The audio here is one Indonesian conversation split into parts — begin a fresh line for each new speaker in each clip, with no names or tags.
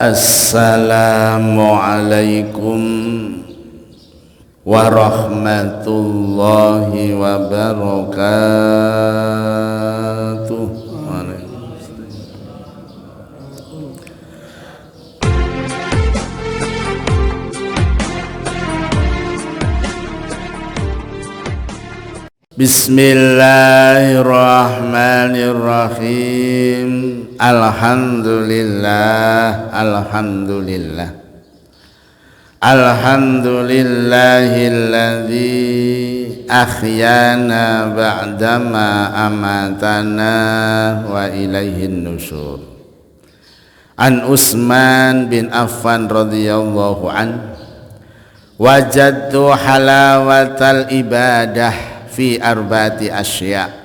Assalamualaikum warahmatullahi wabarakatuh. Bismillahirrahmanirrahim. Alhamdulillah, alhamdulillah. Alhamdulillahilladzi ahyana ba'dama amatana wa ilaihin nusyur. An Utsman bin Affan radhiyallahu an, wajadtu halawatal ibadah fi arba'ati asya'.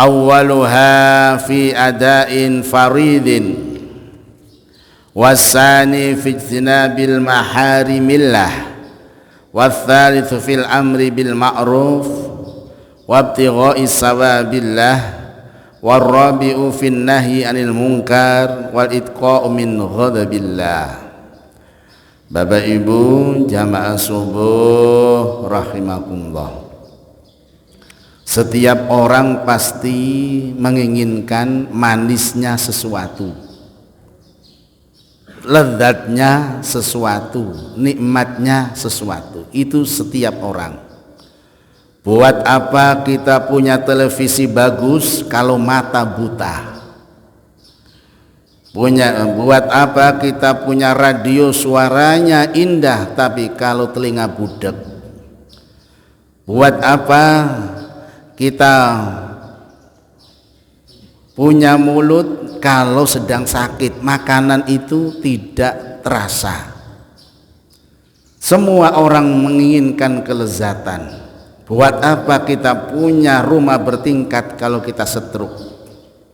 Awwaluha fi ada'in faridin, wasani fi ijtinabil maharimillah, watsalitsu fil amri bil ma'ruf wabtigha'i sawabillah, warrabi'u fin nahyi 'anil munkar wal itqa'u min ghadabillah. Bapak Ibu jamaah subuh rahimakumullah. Setiap orang pasti menginginkan manisnya sesuatu, lezatnya sesuatu, nikmatnya sesuatu. Itu setiap orang. Buat apa kita punya televisi bagus kalau mata buta? Buat apa kita punya radio suaranya indah tapi kalau telinga budek? Buat apa kita punya mulut kalau sedang sakit makanan itu tidak terasa? Semua orang menginginkan kelezatan. Buat apa kita punya rumah bertingkat kalau kita setruk?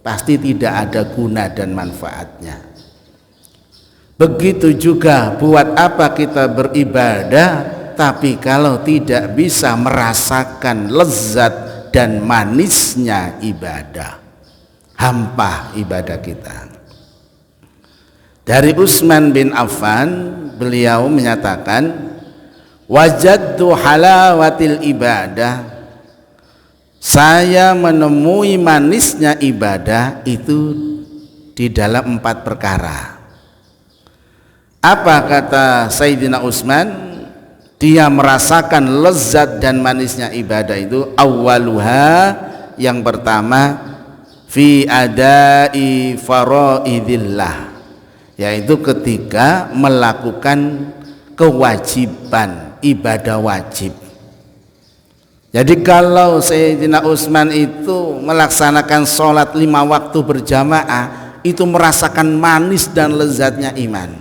Pasti tidak ada guna dan manfaatnya. Begitu juga buat apa kita beribadah tapi kalau tidak bisa merasakan lezat dan manisnya ibadah, hampa ibadah kita. Dari Utsman bin Affan, beliau menyatakan, wajadtu halawatil ibadah, saya menemui manisnya ibadah itu di dalam 4 perkara. Apa kata Sayyidina Utsman? Dia merasakan lezat dan manisnya ibadah itu, awwaluha, yang pertama, fi adai faraidillah, yaitu ketika melakukan kewajiban ibadah wajib. Jadi kalau Sayyidina Utsman itu melaksanakan sholat 5 waktu berjamaah, itu merasakan manis dan lezatnya iman.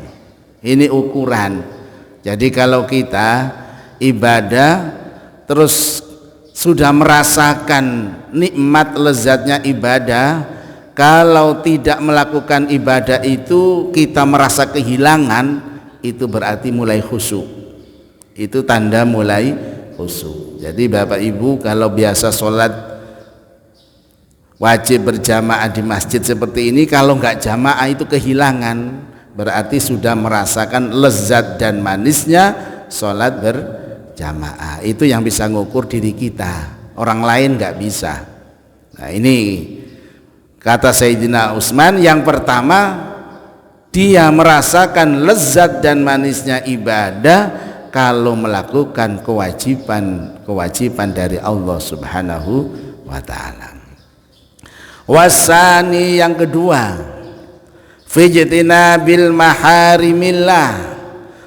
Ini ukuran. Jadi kalau kita ibadah terus sudah merasakan nikmat lezatnya ibadah, kalau tidak melakukan ibadah itu kita merasa kehilangan, itu berarti mulai khusyuk. Itu tanda mulai khusyuk. Jadi Bapak Ibu kalau biasa sholat wajib berjamaah di masjid seperti ini, kalau nggak jamaah itu kehilangan, berarti sudah merasakan lezat dan manisnya sholat berjamaah. Itu yang bisa ngukur diri kita, orang lain nggak bisa. Nah ini kata Sayyidina Utsman, yang pertama dia merasakan lezat dan manisnya ibadah kalau melakukan kewajiban dari Allah Subhanahu wa ta'ala. Wasani, yang kedua, fijtinabil maharimillah,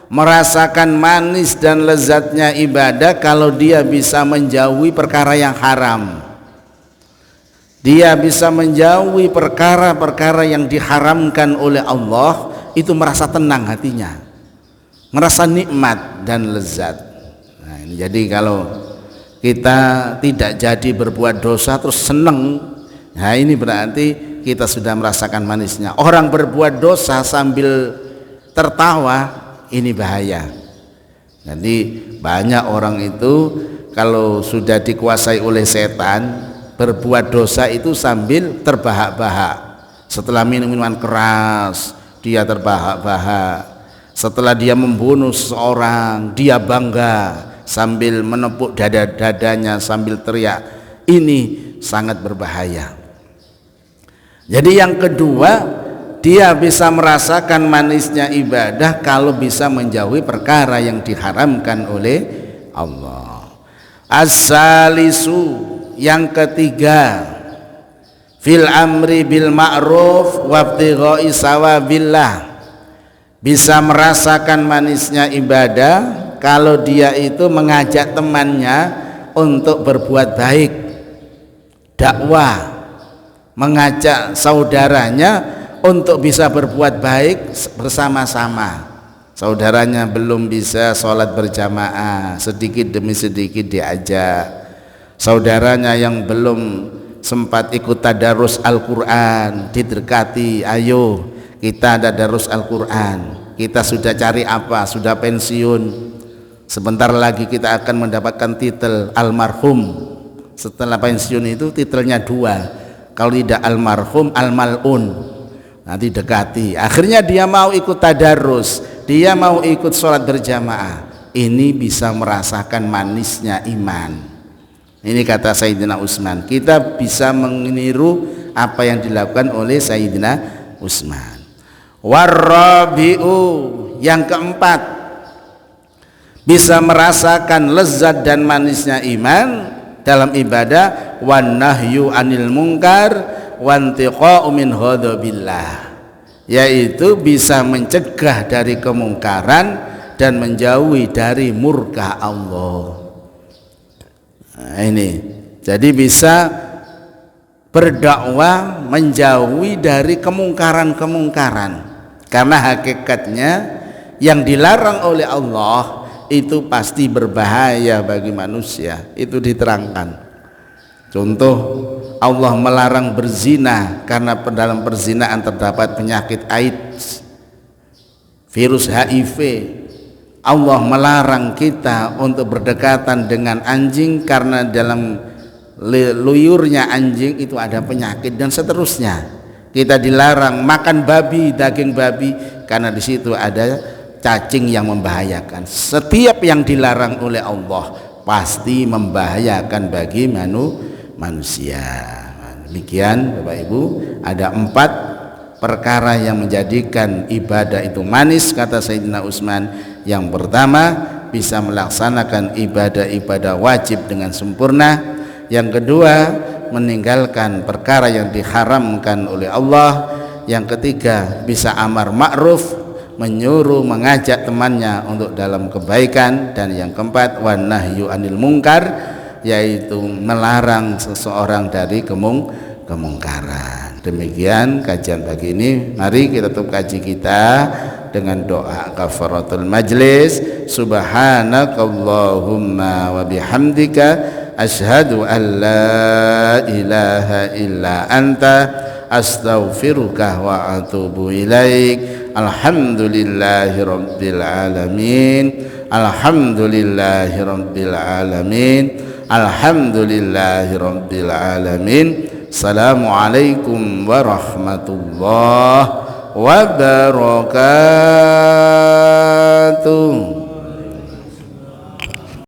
merasakan manis dan lezatnya ibadah kalau dia bisa menjauhi perkara yang haram. Dia bisa menjauhi perkara-perkara yang diharamkan oleh Allah, itu merasa tenang hatinya, merasa nikmat dan lezat. Nah, ini jadi kalau kita tidak jadi berbuat dosa terus seneng, nah ini berarti kita sudah merasakan manisnya. Orang berbuat dosa sambil tertawa, ini bahaya. Jadi banyak orang itu kalau sudah dikuasai oleh setan, berbuat dosa itu sambil terbahak-bahak. Setelah minum minuman keras, dia terbahak-bahak. Setelah dia membunuh seseorang, dia bangga sambil menepuk dadanya sambil teriak. Ini sangat berbahaya. Jadi yang kedua, dia bisa merasakan manisnya ibadah kalau bisa menjauhi perkara yang diharamkan oleh Allah. As-salisu, yang ketiga, fil amri bil ma'ruf wa ibtigha'i sawabillah, bisa merasakan manisnya ibadah kalau dia itu mengajak temannya untuk berbuat baik, dakwah, mengajak saudaranya untuk bisa berbuat baik bersama-sama. Saudaranya belum bisa sholat berjamaah, sedikit demi sedikit diajak. Saudaranya yang belum sempat ikut tadarus Al-Quran didekati, ayo kita tadarus Al-Quran. Kita sudah cari apa, sudah pensiun, sebentar lagi kita akan mendapatkan titel almarhum. Setelah pensiun itu titelnya dua, kalau tidak almarhum, almalun. Nanti dekati, akhirnya dia mau ikut tadarus, dia mau ikut sholat berjamaah. Ini bisa merasakan manisnya iman. Ini kata Sayyidina Utsman, kita bisa meniru apa yang dilakukan oleh Sayyidina Utsman. Warrabi'u, yang keempat, bisa merasakan lezat dan manisnya iman dalam ibadah, wan nahyu anil munkar wantiqa'u min ghadabillah, yaitu bisa mencegah dari kemungkaran dan menjauhi dari murka Allah. Nah, ini jadi bisa berdakwah menjauhi dari kemungkaran-kemungkaran, karena hakikatnya yang dilarang oleh Allah itu pasti berbahaya bagi manusia. Itu diterangkan. Contoh, Allah melarang berzina karena dalam perzinaan terdapat penyakit AIDS, virus HIV. Allah melarang kita untuk berdekatan dengan anjing karena dalam luyurnya anjing itu ada penyakit, dan seterusnya. Kita dilarang makan babi, daging babi, karena di situ ada cacing yang membahayakan. Setiap yang dilarang oleh Allah pasti membahayakan bagi manusia. Demikian Bapak Ibu, ada 4 perkara yang menjadikan ibadah itu manis, kata Sayyidina Utsman. Yang pertama, bisa melaksanakan ibadah-ibadah wajib dengan sempurna. Yang kedua, meninggalkan perkara yang diharamkan oleh Allah. Yang ketiga, bisa amar ma'ruf, menyuruh, mengajak temannya untuk dalam kebaikan. Dan yang keempat, wan nahyu anil munkar, yaitu melarang seseorang dari kemungkaran. Demikian kajian pagi ini. Mari kita tutup kaji kita dengan doa kafaratul majlis. Subhanakallahumma wa bihamdika asyhadu an la ilaha illa anta astaghfiruka wa atubu ilaik. Alhamdulillahi rabbil alamin. Alhamdulillahi rabbil alamin. Alhamdulillahi rabbil alamin. Assalamualaikum warahmatullahi wabarakatuh.